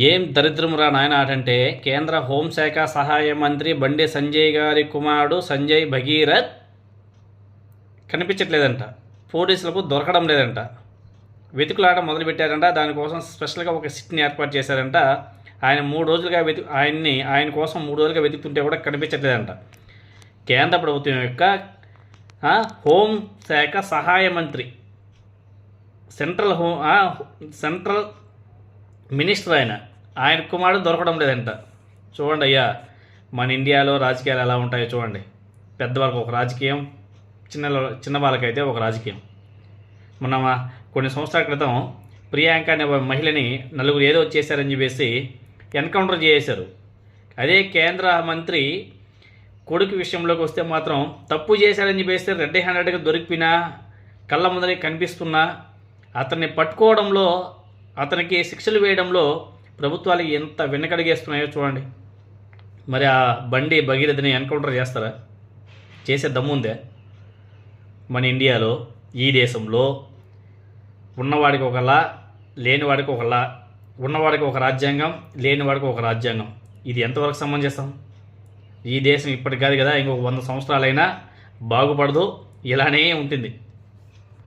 ఏం దరిద్రమురా నాయన అంటే కేంద్ర హోంశాఖ సహాయ మంత్రి బండి సంజయ్ గారి కుమారుడు సంజయ్ భగీరథ్ కనిపించట్లేదంట. పోలీసులకు దొరకడం లేదంట. వెతుకులాట మొదలుపెట్టారంట. దానికోసం స్పెషల్గా ఒక సిట్ని ఏర్పాటు చేశారంట. ఆయన 3 రోజులుగా ఆయన కోసం 3 రోజులుగా వెతుకుతుంటే కూడా కనిపించట్లేదంట. కేంద్ర ప్రభుత్వం యొక్క హోంశాఖ సహాయ మంత్రి సెంట్రల్ మినిస్టర్ ఆయన కుమారుడు దొరకడం లేదంట. చూడండి అయ్యా, మన ఇండియాలో రాజకీయాలు ఎలా ఉంటాయో చూడండి. పెద్దవాళ్ళకి ఒక రాజకీయం, చిన్న వాళ్ళకైతే ఒక రాజకీయం. మొన్న కొన్ని సంవత్సరాల క్రితం ప్రియాంక అనే మహిళని నలుగురు ఏదో చేశారని చెప్పేసి ఎన్కౌంటర్ చేశారు. అదే కేంద్ర మంత్రి కొడుకు విషయంలోకి వస్తే మాత్రం తప్పు చేశారని చెప్పేసి రెడ్ హ్యాండెడ్గా దొరికిపోయినా, కళ్ళ ముందరే కనిపిస్తున్నా అతన్ని పట్టుకోవడంలో, అతనికి శిక్షలు వేయడంలో ప్రభుత్వాలు ఎంత వెనకడిగేస్తున్నాయో చూడండి. మరి ఆ బండి భగీరథని ఎన్కౌంటర్ చేస్తారా? చేసే దమ్ముందే? మన ఇండియాలో, ఈ దేశంలో ఉన్నవాడికి ఒకలా, లేనివాడికి ఒకలా, ఉన్నవాడికి ఒక రాజ్యాంగం, లేనివాడికి ఒక రాజ్యాంగం. ఇది ఎంతవరకు సమంజసం? ఈ దేశం ఇప్పటికి కాదు కదా, ఇంకొక 100 సంవత్సరాలైనా బాగుపడదు, ఇలానే ఉంటుంది.